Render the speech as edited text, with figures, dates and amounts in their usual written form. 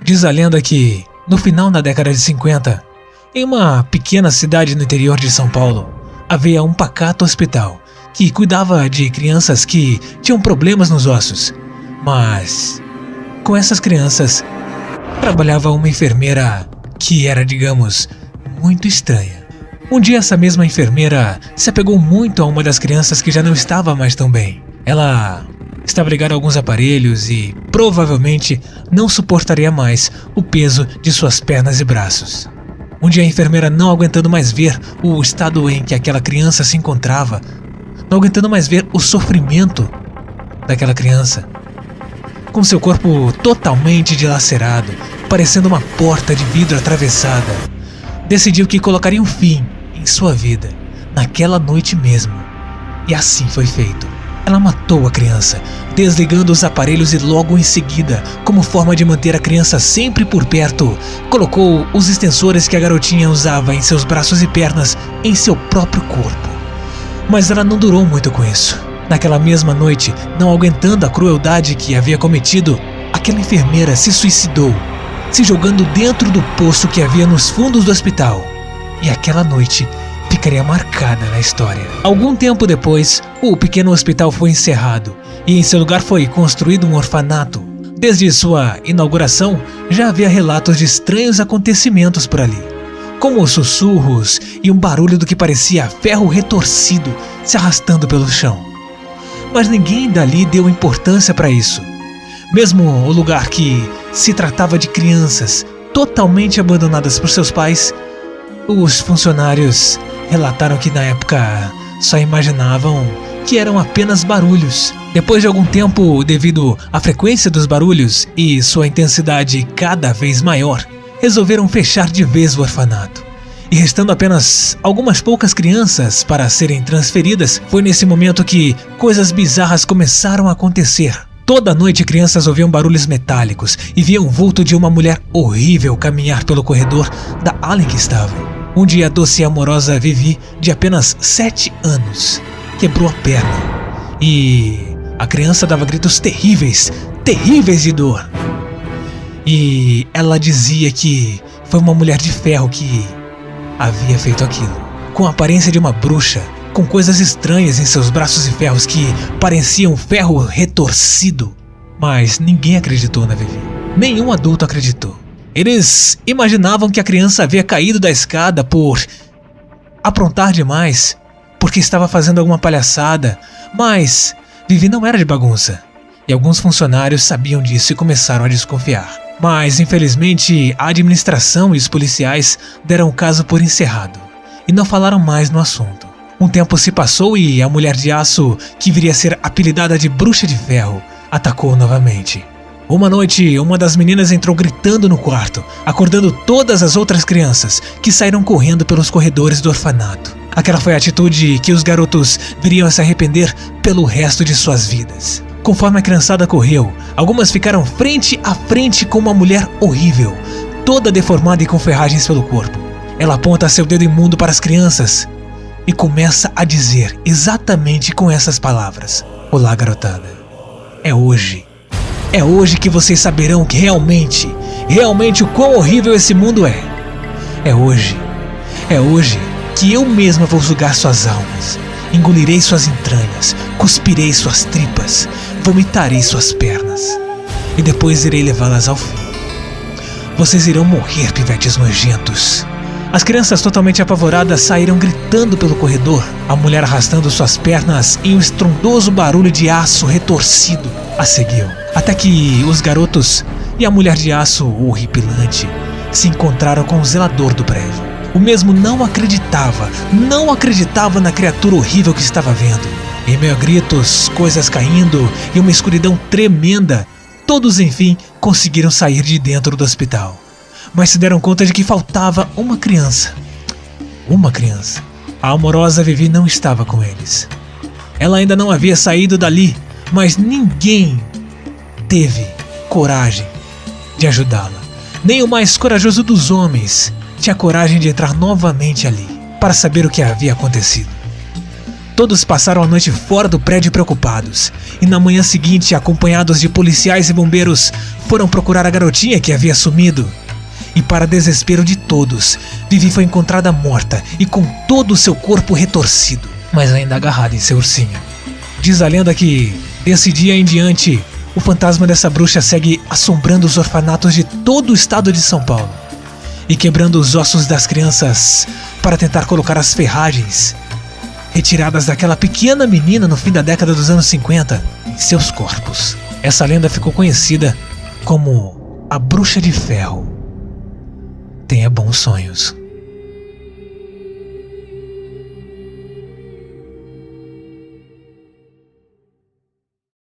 Diz a lenda que, no final da década de 50, em uma pequena cidade no interior de São Paulo, havia um pacato hospital que cuidava de crianças que tinham problemas nos ossos. Mas, com essas crianças, trabalhava uma enfermeira que era, digamos, muito estranha. Um dia essa mesma enfermeira se apegou muito a uma das crianças que já não estava mais tão bem. Ela estava ligada a alguns aparelhos e provavelmente não suportaria mais o peso de suas pernas e braços. Um dia a enfermeira, não aguentando mais ver o estado em que aquela criança se encontrava, não aguentando mais ver o sofrimento daquela criança, com seu corpo totalmente dilacerado, parecendo uma porta de vidro atravessada, decidiu que colocaria um fim em sua vida naquela noite mesmo. E assim foi feito. Ela matou a criança, desligando os aparelhos, e logo em seguida, como forma de manter a criança sempre por perto, colocou os extensores que a garotinha usava em seus braços e pernas em seu próprio corpo. Mas ela não durou muito com isso. Naquela mesma noite, não aguentando a crueldade que havia cometido, aquela enfermeira se suicidou, se jogando dentro do poço que havia nos fundos do hospital. E aquela noite ficaria marcada na história. Algum tempo depois, o pequeno hospital foi encerrado e em seu lugar foi construído um orfanato. Desde sua inauguração, já havia relatos de estranhos acontecimentos por ali, como sussurros e um barulho do que parecia ferro retorcido se arrastando pelo chão. Mas ninguém dali deu importância para isso. Mesmo o lugar que se tratava de crianças totalmente abandonadas por seus pais, os funcionários relataram que na época só imaginavam que eram apenas barulhos. Depois de algum tempo, devido à frequência dos barulhos e sua intensidade cada vez maior, resolveram fechar de vez o orfanato. E restando apenas algumas poucas crianças para serem transferidas, foi nesse momento que coisas bizarras começaram a acontecer. Toda noite crianças ouviam barulhos metálicos e viam o vulto de uma mulher horrível caminhar pelo corredor da ala em que estavam. Um dia a doce e amorosa Vivi, de apenas 7 anos, quebrou a perna e a criança dava gritos terríveis, terríveis de dor. E ela dizia que foi uma mulher de ferro que havia feito aquilo, com a aparência de uma bruxa, com coisas estranhas em seus braços e ferros que pareciam ferro retorcido. Mas ninguém acreditou na Vivi. Nenhum adulto acreditou. Eles imaginavam que a criança havia caído da escada por aprontar demais, porque estava fazendo alguma palhaçada, mas Vivi não era de bagunça. E alguns funcionários sabiam disso e começaram a desconfiar. Mas, infelizmente, a administração e os policiais deram o caso por encerrado e não falaram mais no assunto. Um tempo se passou e a mulher de aço, que viria a ser apelidada de Bruxa de Ferro, atacou novamente. Uma noite, uma das meninas entrou gritando no quarto, acordando todas as outras crianças, que saíram correndo pelos corredores do orfanato. Aquela foi a atitude que os garotos viriam a se arrepender pelo resto de suas vidas. Conforme a criançada correu, algumas ficaram frente a frente com uma mulher horrível, toda deformada e com ferragens pelo corpo. Ela aponta seu dedo imundo para as crianças e começa a dizer exatamente com essas palavras: "Olá, garotada. É hoje. É hoje que vocês saberão que realmente o quão horrível esse mundo é. É hoje que eu mesma vou sugar suas almas. Engolirei suas entranhas, cuspirei suas tripas, vomitarei suas pernas e depois irei levá-las ao fim. Vocês irão morrer, pivetes nojentos." As crianças, totalmente apavoradas, saíram gritando pelo corredor, a mulher arrastando suas pernas em um estrondoso barulho de aço retorcido a seguiu, até que os garotos e a mulher de aço horripilante se encontraram com o zelador do prédio. O mesmo não acreditava na criatura horrível que estava vendo. Em meio a gritos, coisas caindo e uma escuridão tremenda, todos enfim conseguiram sair de dentro do hospital. Mas se deram conta de que faltava uma criança. A amorosa Vivi não estava com eles. Ela ainda não havia saído dali, mas ninguém teve coragem de ajudá-la. Nem o mais corajoso dos homens tinha coragem de entrar novamente ali para saber o que havia acontecido. Todos passaram a noite fora do prédio preocupados, e na manhã seguinte, acompanhados de policiais e bombeiros, foram procurar a garotinha que havia sumido. E para desespero de todos, Vivi foi encontrada morta e com todo o seu corpo retorcido, mas ainda agarrada em seu ursinho. Diz a lenda que, desse dia em diante, o fantasma dessa bruxa segue assombrando os orfanatos de todo o estado de São Paulo e quebrando os ossos das crianças para tentar colocar as ferragens retiradas daquela pequena menina no fim da década dos anos 50 em seus corpos. Essa lenda ficou conhecida como a Bruxa de Ferro. Tenha bons sonhos.